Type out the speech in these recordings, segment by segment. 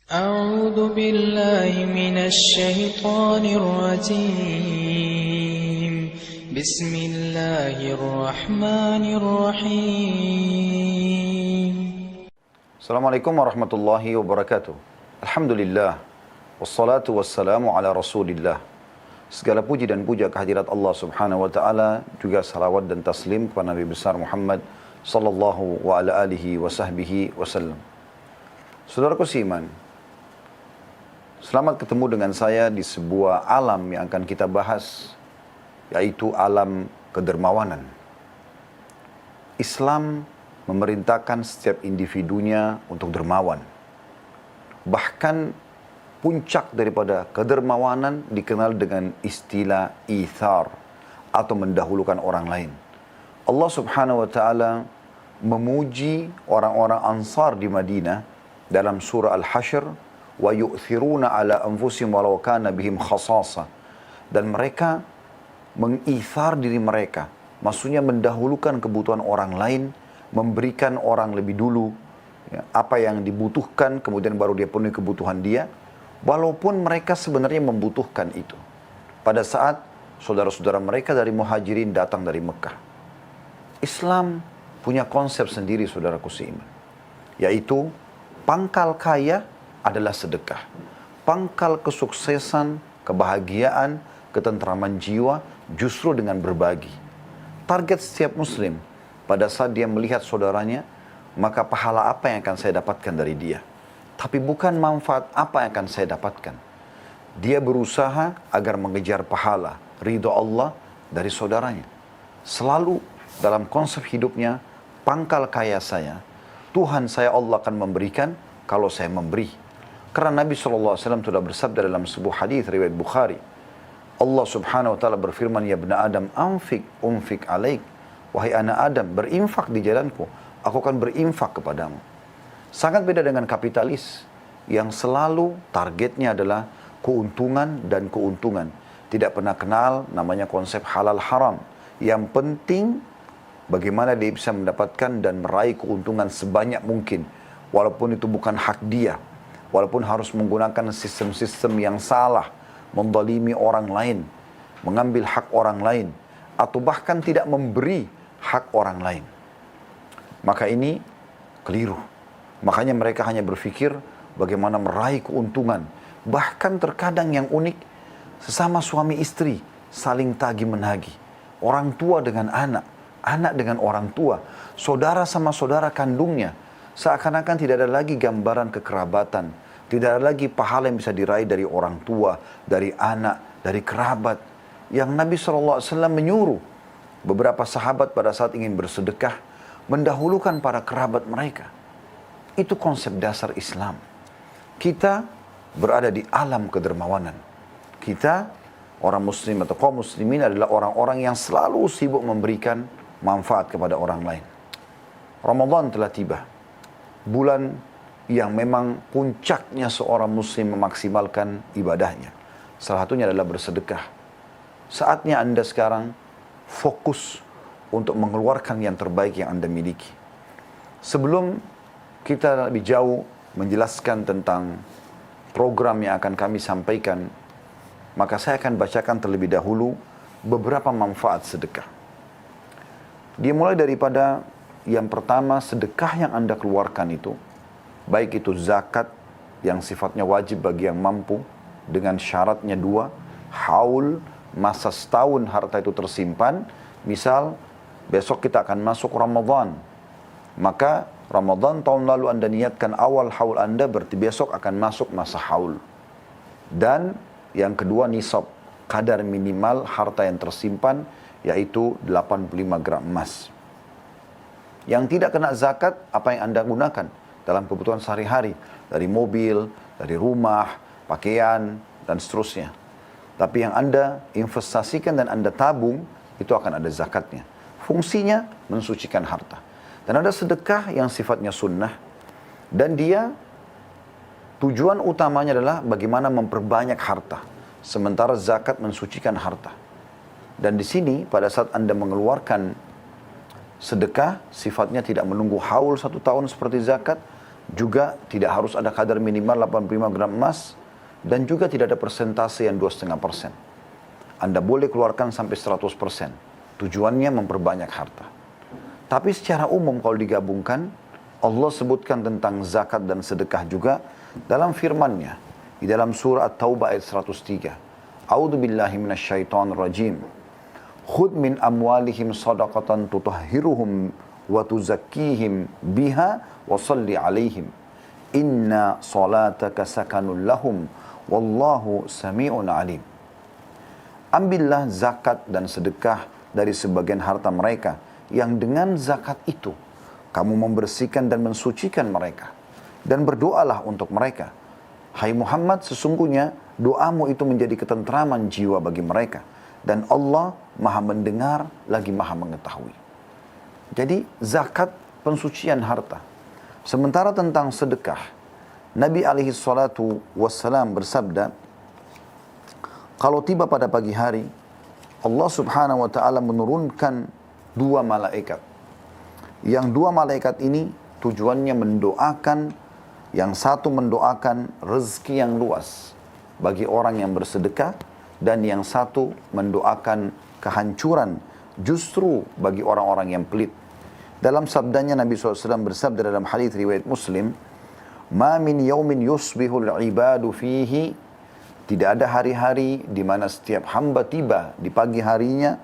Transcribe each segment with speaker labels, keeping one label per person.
Speaker 1: أعوذ بالله من الشيطان الرجيم بسم الله الرحمن الرحيم
Speaker 2: Assalamualaikum warahmatullahi wabarakatuh. Alhamdulillah. Wassalatu wassalamu ala rasulillah. Segala puji dan puja kehadirat Allah subhanahu wa ta'ala. Juga salawat dan taslim kepada Nabi besar Muhammad sallallahu wa ala alihi wa sahbihi wasallam. Saudaraku seiman, selamat ketemu dengan saya di sebuah alam yang akan kita bahas, yaitu alam kedermawanan. Islam memerintahkan setiap individunya untuk dermawan. Bahkan puncak daripada kedermawanan dikenal dengan istilah ithar atau mendahulukan orang lain. Allah subhanahu wa ta'ala memuji orang-orang Ansar di Madinah dalam surah Al-Hashr, wa yu'thiruna ala anfusihim walau kana bihim khasasa. Dan mereka mengithar diri mereka, maksudnya mendahulukan kebutuhan orang lain, memberikan orang lebih dulu ya, apa yang dibutuhkan, kemudian baru dia penuhi kebutuhan dia, walaupun mereka sebenarnya membutuhkan itu. Pada saat saudara-saudara mereka dari Muhajirin datang dari Mekah, Islam punya konsep sendiri, saudaraku seiman, yaitu pangkal kaya adalah sedekah. Pangkal kesuksesan, kebahagiaan, ketentraman jiwa justru dengan berbagi. Target setiap muslim pada saat dia melihat saudaranya, maka pahala apa yang akan saya dapatkan dari dia. Tapi bukan manfaat apa yang akan saya dapatkan. Dia berusaha agar mengejar pahala, ridho Allah dari saudaranya. Selalu dalam konsep hidupnya, pangkal kaya saya, Tuhan saya Allah akan memberikan kalau saya memberi. Karena Nabi SAW sudah bersabda dalam sebuah hadis riwayat Bukhari, Allah subhanahu wa ta'ala berfirman, ya ibna Adam, unfik alaik. Wahai anak Adam, berinfak di jalanku, aku akan berinfak kepadamu. Sangat beda dengan kapitalis yang selalu targetnya adalah keuntungan dan keuntungan. Tidak pernah kenal namanya konsep halal haram. Yang penting bagaimana dia bisa mendapatkan dan meraih keuntungan sebanyak mungkin. Walaupun itu bukan hak dia. Walaupun harus menggunakan sistem-sistem yang salah. Mendalimi orang lain. Mengambil hak orang lain. Atau bahkan tidak memberi hak orang lain. Maka ini keliru. Makanya mereka hanya berpikir bagaimana meraih keuntungan. Bahkan terkadang yang unik, sesama suami istri saling tagih-menagih. Orang tua dengan anak, anak dengan orang tua, saudara sama saudara kandungnya. Seakan-akan tidak ada lagi gambaran kekerabatan. Tidak ada lagi pahala yang bisa diraih dari orang tua, dari anak, dari kerabat. Yang Nabi SAW menyuruh beberapa sahabat pada saat ingin bersedekah, mendahulukan para kerabat mereka. Itu konsep dasar Islam. Kita berada di alam kedermawanan. Kita, orang muslim atau kaum muslimin adalah orang-orang yang selalu sibuk memberikan manfaat kepada orang lain. Ramadan telah tiba. Bulan yang memang puncaknya seorang muslim memaksimalkan ibadahnya. Salah satunya adalah bersedekah. Saatnya Anda sekarang fokus untuk mengeluarkan yang terbaik yang Anda miliki. Sebelum kita lebih jauh menjelaskan tentang program yang akan kami sampaikan, maka saya akan bacakan terlebih dahulu beberapa manfaat sedekah. Dimulai daripada yang pertama, sedekah yang Anda keluarkan itu, baik itu zakat yang sifatnya wajib bagi yang mampu, dengan syaratnya dua, haul, masa setahun harta itu tersimpan. Misal besok kita akan masuk Ramadan, maka Ramadan tahun lalu Anda niatkan awal haul Anda, berarti besok akan masuk masa haul. Dan yang kedua nisab, kadar minimal harta yang tersimpan, yaitu 85 gram emas. Yang tidak kena zakat, apa yang Anda gunakan dalam kebutuhan sehari-hari, dari mobil, dari rumah, pakaian, dan seterusnya. Tapi yang Anda investasikan dan Anda tabung, itu akan ada zakatnya. Fungsinya mensucikan harta. Dan ada sedekah yang sifatnya sunnah. Dan dia, tujuan utamanya adalah bagaimana memperbanyak harta. Sementara zakat mensucikan harta. Dan di sini, pada saat Anda mengeluarkan sedekah, sifatnya tidak menunggu haul 1 tahun seperti zakat, Juga tidak harus ada kadar minimal 85 gram emas. Dan juga tidak ada persentase yang 2,5%. Anda boleh keluarkan sampai 100%. Tujuannya memperbanyak harta. Tapi secara umum kalau digabungkan, Allah sebutkan tentang zakat dan sedekah juga dalam firman-Nya di dalam surah At-Taubah ayat 103. A'udzu billahi minasyaitonir rajim. Khudh min amwalihim shadaqatan tutahhiruhum wa tuzakkihim biha wa shalli 'alaihim. Inna salataka sakanul lahum wallahu sami'un 'alim. Ambillah zakat dan sedekah dari sebagian harta mereka yang dengan zakat itu kamu membersihkan dan mensucikan mereka dan berdoalah untuk mereka. Hai Muhammad, sesungguhnya doamu itu menjadi ketentraman jiwa bagi mereka dan Allah Maha mendengar lagi Maha mengetahui. Jadi zakat pensucian harta. Sementara tentang sedekah, Nabi alaihi salatu wassalam bersabda, kalau tiba pada pagi hari, Allah subhanahu wa ta'ala menurunkan 2 malaikat. Yang 2 malaikat ini tujuannya mendoakan, yang satu mendoakan rezeki yang luas bagi orang yang bersedekah, dan yang satu mendoakan kehancuran justru bagi orang-orang yang pelit. Dalam sabdanya Nabi SAW bersabda dalam hadis riwayat Muslim, "Ma min yaumin yusbihul ibadu fihi", tidak ada hari-hari di mana setiap hamba tiba di pagi harinya,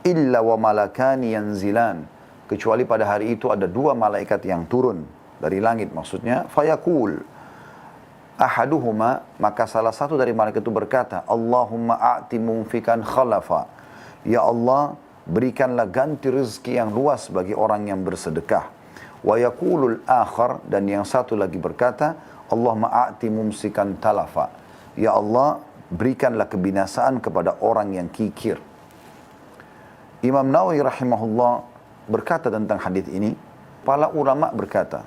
Speaker 2: illa wa malakani yanzilan, kecuali pada hari itu ada 2 malaikat yang turun dari langit maksudnya. Fayaqul ahaduhuma, maka salah satu dari malaikat itu berkata, Allahumma a'ti mumfikan khalafa, ya Allah berikanlah ganti rezeki yang luas bagi orang yang bersedekah. Wa yaqulul akhar, dan yang satu lagi berkata, Allahumma a'ti mumsikan talafa, ya Allah berikanlah kebinasaan kepada orang yang kikir. Imam Nawawi rahimahullah berkata tentang hadis ini, para ulama berkata,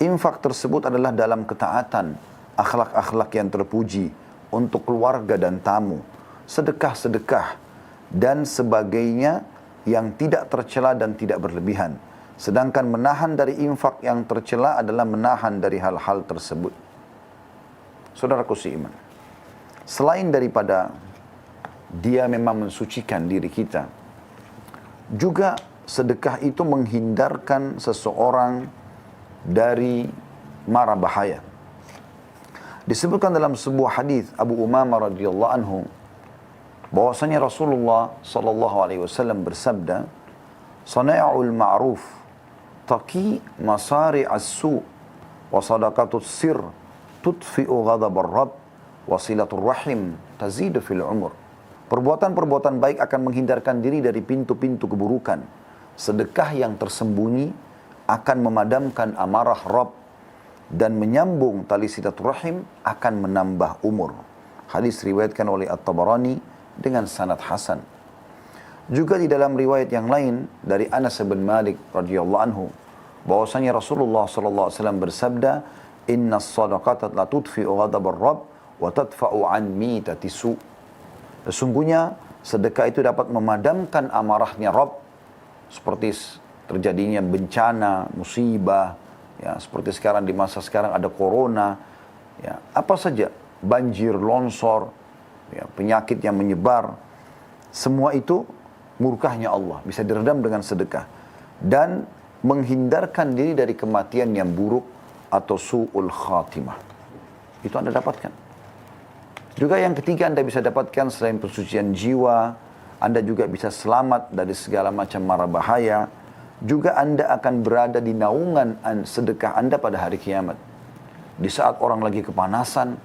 Speaker 2: infak tersebut adalah dalam ketaatan, akhlak-akhlak yang terpuji untuk keluarga dan tamu, sedekah-sedekah dan sebagainya yang tidak tercela dan tidak berlebihan. Sedangkan menahan dari infak yang tercela adalah menahan dari hal-hal tersebut. Saudaraku seiman, selain daripada dia memang mensucikan diri kita, juga sedekah itu menghindarkan seseorang dari mara bahaya. Disebutkan dalam sebuah hadis Abu Umamah radhiyallahu anhu bahwasanya Rasulullah sallallahu alaihi wasallam bersabda, "Sana'ul ma'ruf taqi masari as-su wa sadaqatus sir tudfi'u ghadabar rabb wa silatur rahim tazidu fil umur." Perbuatan-perbuatan baik akan menghindarkan diri dari pintu-pintu keburukan. Sedekah yang tersembunyi akan memadamkan amarah Rabb, dan menyambung tali silaturahim akan menambah umur. Hadis riwayatkan oleh At-Tabarani dengan sanad hasan. Juga di dalam riwayat yang lain dari Anas bin Malik radhiyallahu anhu bahwasanya Rasulullah sallallahu alaihi wasallam bersabda, "Innas shadaqata la tudfi'u ghadabar Rabb wa tadfa'u an mitati su." Sesungguhnya sedekah itu dapat memadamkan amarahnya Rabb, seperti terjadinya bencana, musibah, ya, seperti sekarang di masa sekarang ada corona, ya, apa saja, banjir, longsor, ya, penyakit yang menyebar, semua itu murkahnya Allah bisa diredam dengan sedekah dan menghindarkan diri dari kematian yang buruk atau su'ul khatimah. Itu Anda dapatkan. Juga yang ketiga Anda bisa dapatkan selain pensucian jiwa, Anda juga bisa selamat dari segala macam mara bahaya. Juga Anda akan berada di naungan sedekah Anda pada hari kiamat. Di saat orang lagi kepanasan,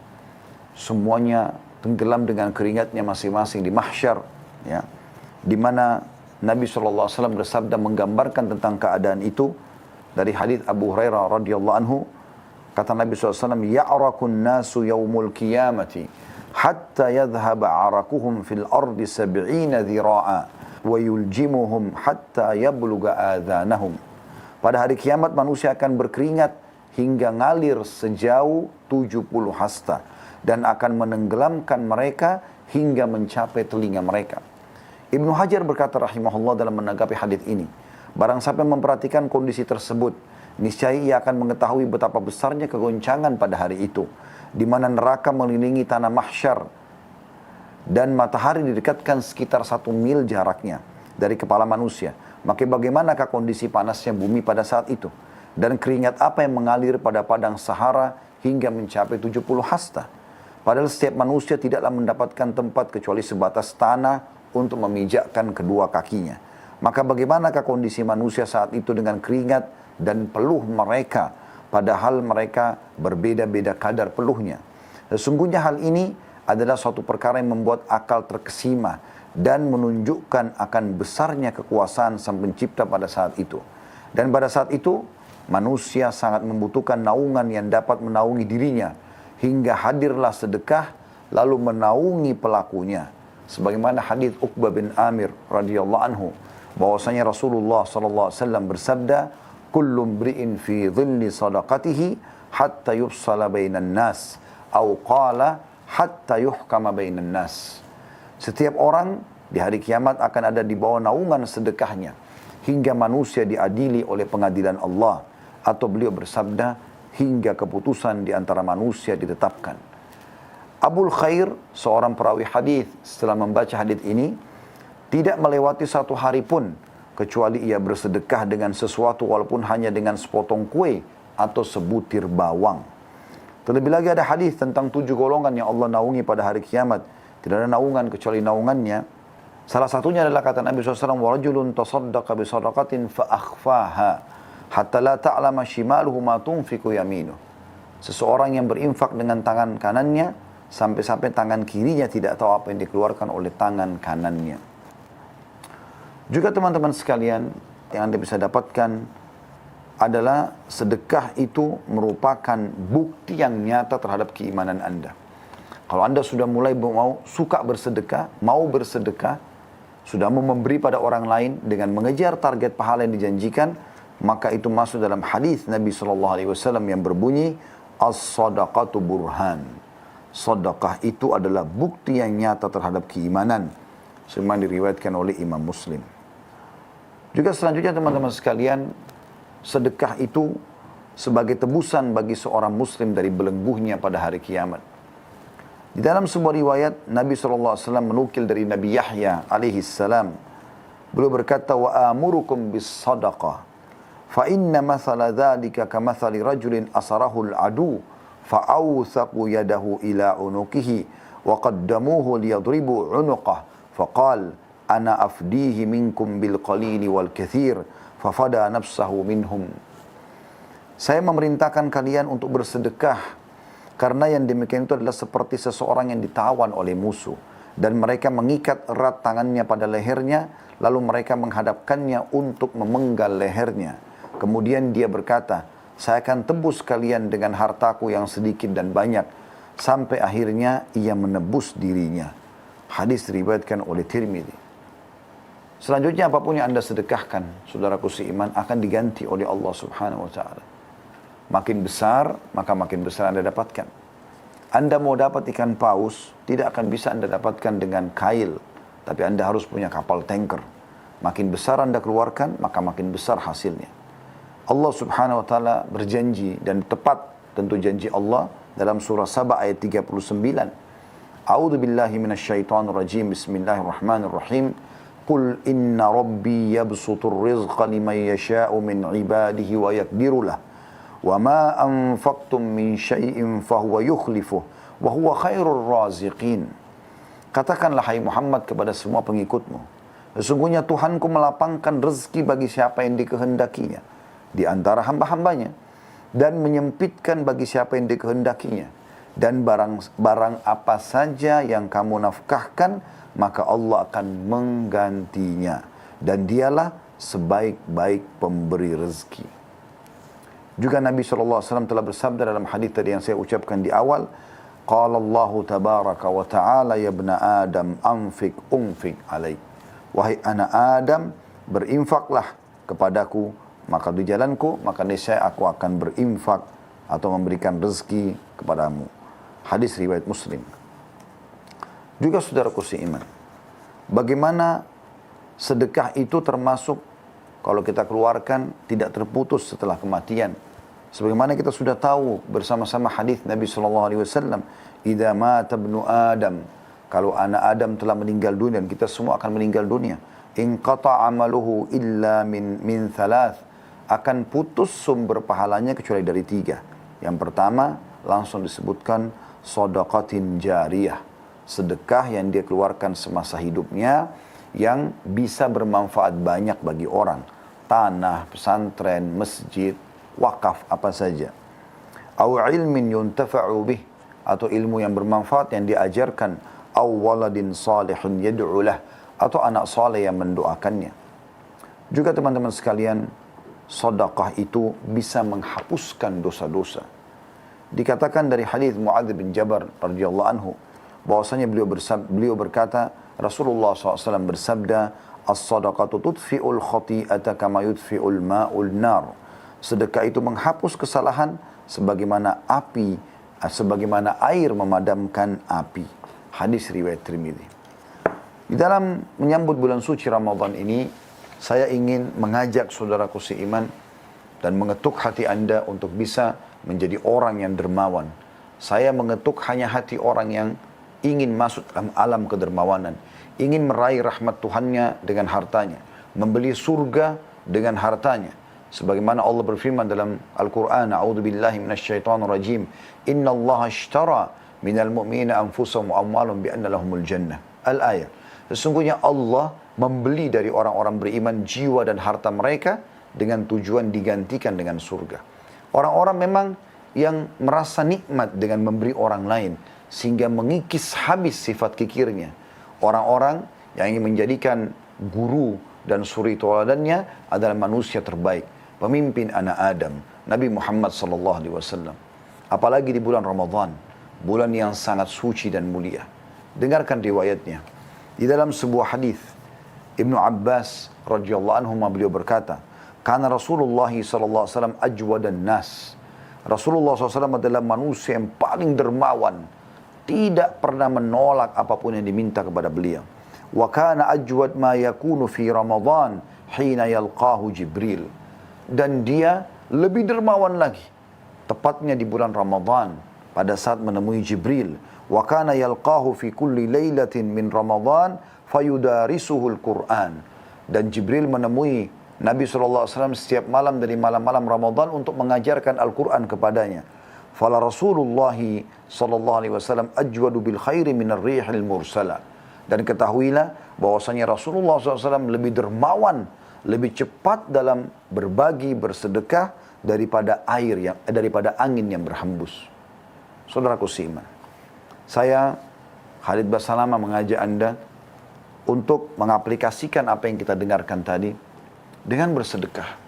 Speaker 2: semuanya tenggelam dengan keringatnya masing-masing di mahsyar, ya, di mana Nabi SAW bersabda menggambarkan tentang keadaan itu dari hadis Abu Hurairah radhiyallahu anhu. Kata Nabi SAW, "Ya'rakun nasu yaumul qiyamati hatta yadhhaba 'arakuhum fil ardi 70 dhira'a wa yuljimuhum hatta yabluga adhanahum." Pada hari kiamat manusia akan berkeringat hingga ngalir sejauh 70 hasta dan akan menenggelamkan mereka hingga mencapai telinga mereka. Ibnu Hajar berkata rahimahullah dalam menanggapi hadis ini, barang siapa memperhatikan kondisi tersebut niscaya ia akan mengetahui betapa besarnya kegoncangan pada hari itu, di mana neraka mengelilingi tanah mahsyar dan matahari didekatkan sekitar 1 mil jaraknya dari kepala manusia. Maka bagaimanakah kondisi panasnya bumi pada saat itu? Dan keringat apa yang mengalir pada padang Sahara hingga mencapai 70 hasta? Padahal setiap manusia tidaklah mendapatkan tempat kecuali sebatas tanah untuk memijakkan kedua kakinya. Maka bagaimanakah kondisi manusia saat itu dengan keringat dan peluh mereka, padahal mereka berbeda-beda kadar peluhnya. Sesungguhnya hal ini adalah suatu perkara yang membuat akal terkesima dan menunjukkan akan besarnya kekuasaan Sang Pencipta pada saat itu. Dan pada saat itu, manusia sangat membutuhkan naungan yang dapat menaungi dirinya, hingga hadirlah sedekah lalu menaungi pelakunya. Sebagaimana hadis Uqbah bin Amir radhiyallahu anhu, bahwasanya Rasulullah sallallahu alaihi wasallam bersabda, "Kullu mri'in fi dhilli sadaqatihi hatta yufsala bainan nas, au qala hatta yuhkama bainan nas." Setiap orang di hari kiamat akan ada di bawah naungan sedekahnya hingga manusia diadili oleh pengadilan Allah, atau beliau bersabda hingga keputusan di antara manusia ditetapkan. Abul Khair, seorang perawi hadis, setelah membaca hadis ini, tidak melewati 1 hari pun kecuali ia bersedekah dengan sesuatu walaupun hanya dengan sepotong kue atau sebutir bawang. Terlebih lagi ada hadis tentang 7 golongan yang Allah naungi pada hari kiamat. Tidak ada naungan kecuali naungannya. Salah satunya adalah kata Nabi SAW, وَرَجُلٌ تَصَدَّقَ بِصَدَقَةٍ فَأَخْفَاهَا hatta la ta'lama shimaluhu ma tunfiqu yaminuh. Seseorang yang berinfak dengan tangan kanannya sampai-sampai tangan kirinya tidak tahu apa yang dikeluarkan oleh tangan kanannya. Juga teman-teman sekalian, yang Anda bisa dapatkan adalah sedekah itu merupakan bukti yang nyata terhadap keimanan Anda. Kalau Anda sudah mulai mau suka bersedekah, mau bersedekah, sudah mau memberi pada orang lain dengan mengejar target pahala yang dijanjikan, maka itu masuk dalam hadis Nabi SAW yang berbunyi, as-sadaqatu burhan. Sedekah itu adalah bukti yang nyata terhadap keimanan. Semua diriwayatkan oleh Imam Muslim. Juga selanjutnya teman-teman sekalian, sedekah itu sebagai tebusan bagi seorang muslim dari belenggunya pada hari kiamat. Di dalam sebuah riwayat, Nabi SAW menukil dari Nabi Yahya alaihi salam. Beliau berkata, wa amurukum bis sadaqah. Fa inna mathala dhalika kamathali rajulin asarahu al-adu fa'awthaqu yadahu ila unukihi wa qaddamuhu liyadribu unuqah faqal ana afdihi minkum bil qalili wal kathir fafada nafsahu minhum. Saya memerintahkan kalian untuk bersedekah karena yang demikian itu adalah seperti seseorang yang ditawan oleh musuh dan mereka mengikat erat tangannya pada lehernya lalu mereka menghadapkannya untuk memenggal lehernya. Kemudian dia berkata, saya akan tebus kalian dengan hartaku yang sedikit dan banyak. Sampai akhirnya ia menebus dirinya. Hadis diriwayatkan oleh Tirmidzi. Selanjutnya apapun yang Anda sedekahkan, saudaraku seiman, akan diganti oleh Allah Subhanahu wa Ta'ala. Makin besar, maka makin besar Anda dapatkan. Anda mau dapat ikan paus, tidak akan bisa Anda dapatkan dengan kail. Tapi Anda harus punya kapal tanker. Makin besar Anda keluarkan, maka makin besar hasilnya. Allah Subhanahu wa Ta'ala berjanji dan tepat tentu janji Allah dalam surah Saba ayat 39. A'udzu billahi minasyaitonir rajim. Bismillahirrahmanirrahim. Qul inna rabbi yabsutur rizqa liman yasha'u min ibadihi wa yaqdiru lah. Wa ma anfaqtum min syai'in fahuwa yukhlifuh wa huwa khairur raziqin. Katakanlah hai Muhammad kepada semua pengikutmu, sesungguhnya Tuhanku melapangkan rezeki bagi siapa yang dikehendakinya di antara hamba-hambanya dan menyempitkan bagi siapa yang dikehendakinya, dan barang apa saja yang kamu nafkahkan maka Allah akan menggantinya dan dialah sebaik-baik pemberi rezeki. Juga Nabi SAW telah bersabda dalam hadis tadi yang saya ucapkan di awal, qala Allah tabaraka wa ta'ala ya ibna Adam anfik unfik alaik. Wahai anak Adam, berinfaklah kepadaku, maka di jalanku, maka niscaya aku akan berinfak atau memberikan rezeki kepadamu. Hadis riwayat Muslim. Juga saudaraku seiman, bagaimana sedekah itu termasuk kalau kita keluarkan tidak terputus setelah kematian. Sebagaimana kita sudah tahu bersama-sama hadis Nabi SAW, "Idza mata ibnu Adam", kalau anak Adam telah meninggal dunia, dan kita semua akan meninggal dunia, "inqata amaluhu illa min thalath", akan putus sumber pahalanya kecuali dari 3. Yang pertama, langsung disebutkan shadaqatin jariyah, sedekah yang dia keluarkan semasa hidupnya yang bisa bermanfaat banyak bagi orang. Tanah, pesantren, masjid, wakaf, apa saja. Aw ilmin yuntafa'u bih, atau ilmu yang bermanfaat yang diajarkan. Aw waladin salihin yad'u lah, atau anak saleh yang mendoakannya. Juga teman-teman sekalian, sedekah itu bisa menghapuskan dosa-dosa. Dikatakan dari hadis Muadz bin Jabal radhiyallahu anhu, bahwasanya beliau berkata, Rasulullah SAW bersabda, "As-sadaqatu tudfi'ul khati'ata kama yudfi'ul ma'ul nar." Sedekah itu menghapus kesalahan sebagaimana air memadamkan api. Hadis riwayat Tirmidzi. Di dalam menyambut bulan suci Ramadan ini, saya ingin mengajak saudaraku seiman dan mengetuk hati Anda untuk bisa menjadi orang yang dermawan. Saya mengetuk hanya hati orang yang ingin masuk dalam alam kedermawanan, ingin meraih rahmat Tuhannya dengan hartanya, membeli surga dengan hartanya. Sebagaimana Allah berfirman dalam Al-Quran, "A'udzubillahi minasyaitonirrajim. Innallaha ashtara minal mu'minina anfusahum wa amwalahum bi anna lahumul jannah." Al-ayat. Sesungguhnya Allah membeli dari orang-orang beriman jiwa dan harta mereka dengan tujuan digantikan dengan surga. Orang-orang memang yang merasa nikmat dengan memberi orang lain, sehingga mengikis habis sifat kikirnya. Orang-orang yang ingin menjadikan guru dan suri tauladannya adalah manusia terbaik, pemimpin anak Adam, Nabi Muhammad SAW. Apalagi di bulan Ramadan, bulan yang sangat suci dan mulia. Dengarkan riwayatnya. Di dalam sebuah hadis, Ibnu Abbas radhiyallahu anhu beliau berkata, "Kana Rasulullah SAW ajwadan nas." Rasulullah SAW adalah manusia yang paling dermawan, tidak pernah menolak apapun yang diminta kepada beliau. Wa kana ajwad ma yakunu fi Ramadan hina yalqahu Jibril. Dan dia lebih dermawan lagi, tepatnya di bulan Ramadan pada saat menemui Jibril. Wa kana yalqahu fi kulli lailatin min Ramadan fayudarisuhul Quran. Dan Jibril menemui Nabi SAW setiap malam dari malam-malam Ramadan untuk mengajarkan Al-Quran kepadanya. Fala Rasulullah SAW ajwadu bil khairi minar rihil mursala. Dan ketahuilah bahwasanya Rasulullah SAW lebih dermawan, lebih cepat dalam berbagi, bersedekah daripada daripada angin yang berhembus. Saudaraku seiman, saya Khalid Basalama mengajak Anda untuk mengaplikasikan apa yang kita dengarkan tadi dengan bersedekah.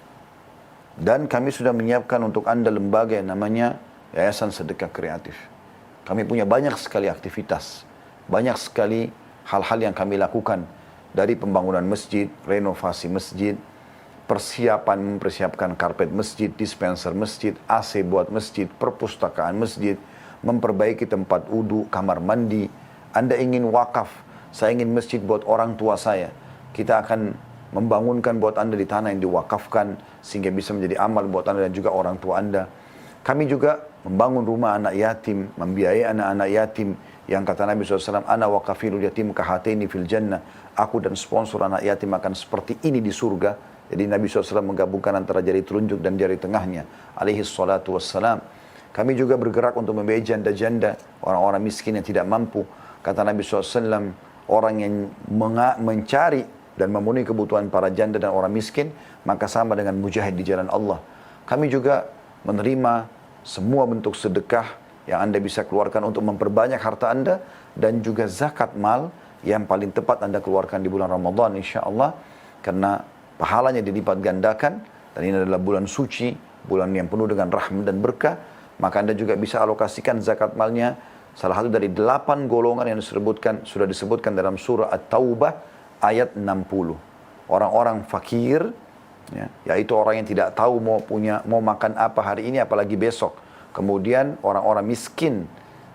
Speaker 2: Dan kami sudah menyiapkan untuk Anda lembaga yang namanya Yayasan Sedekah Kreatif. Kami punya banyak sekali aktivitas, banyak sekali hal-hal yang kami lakukan, dari pembangunan masjid, renovasi masjid, mempersiapkan karpet masjid, dispenser masjid, AC buat masjid, perpustakaan masjid, memperbaiki tempat wudu, kamar mandi. Anda ingin wakaf, saya ingin masjid buat orang tua saya, kita akan membangunkan buat Anda di tanah yang diwakafkan sehingga bisa menjadi amal buat Anda dan juga orang tua Anda. Kami juga membangun rumah anak yatim, membiayai anak-anak yatim yang kata Nabi SAW, "Ana wa kafilul yatim kahataini fil jannah." Aku dan sponsor anak yatim akan seperti ini di surga. Jadi Nabi SAW menggabungkan antara jari telunjuk dan jari tengahnya, alaihi salatu wassalam. Kami juga bergerak untuk membiayai janda-janda, orang-orang miskin yang tidak mampu. Kata Nabi SAW, orang yang mencari dan memenuhi kebutuhan para janda dan orang miskin, maka sama dengan mujahid di jalan Allah. Kami juga menerima semua bentuk sedekah yang Anda bisa keluarkan untuk memperbanyak harta Anda, dan juga zakat mal yang paling tepat Anda keluarkan di bulan Ramadan insya Allah, karena pahalanya dilipat gandakan, dan ini adalah bulan suci, bulan yang penuh dengan rahmat dan berkah. Maka Anda juga bisa alokasikan zakat malnya, salah satu dari 8 golongan yang sudah disebutkan dalam surah At-Taubah ayat 60. Orang-orang fakir, ya, yaitu orang yang tidak tahu mau makan apa hari ini apalagi besok. Kemudian orang-orang miskin,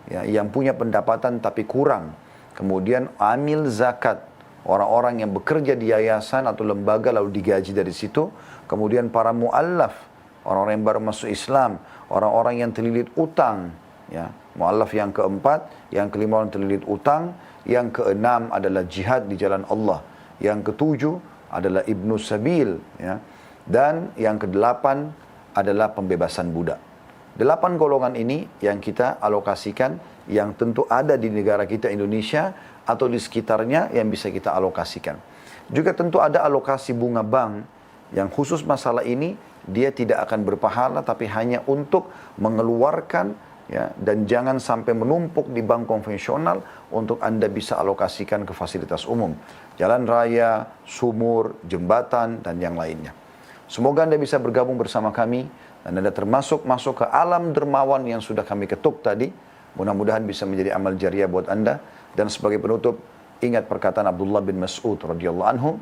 Speaker 2: ya, yang punya pendapatan tapi kurang. Kemudian amil zakat, orang-orang yang bekerja di yayasan atau lembaga lalu digaji dari situ, kemudian para mu'allaf, orang-orang yang baru masuk Islam, orang-orang yang terlilit utang, ya. Mu'allaf yang keempat, yang kelima orang terlilit utang, yang keenam adalah jihad di jalan Allah, yang ketujuh adalah ibnu sabil, ya. Dan yang kedelapan adalah pembebasan budak. 8 golongan ini yang kita alokasikan, yang tentu ada di negara kita Indonesia atau di sekitarnya yang bisa kita alokasikan. Juga tentu ada alokasi bunga bank yang khusus masalah ini, dia tidak akan berpahala tapi hanya untuk mengeluarkan, ya, dan jangan sampai menumpuk di bank konvensional, untuk Anda bisa alokasikan ke fasilitas umum, jalan raya, sumur, jembatan, dan yang lainnya. Semoga Anda bisa bergabung bersama kami dan Anda masuk ke alam dermawan yang sudah kami ketuk tadi. Mudah-mudahan bisa menjadi amal jariah buat Anda. Dan sebagai penutup, ingat perkataan Abdullah bin Mas'ud radhiyallahu anhu,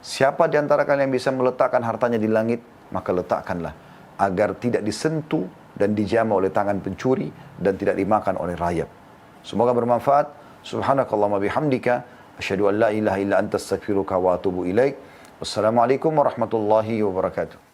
Speaker 2: siapa di antara kalian yang bisa meletakkan hartanya di langit, maka letakkanlah, agar tidak disentuh dan dijamah oleh tangan pencuri dan tidak dimakan oleh rayap. Semoga bermanfaat. Subhanakallahumma bihamdika, asyhadu an la ilaha illa anta astaghfiruka wa atubu ilaik. Wassalamualaikum warahmatullahi wabarakatuh.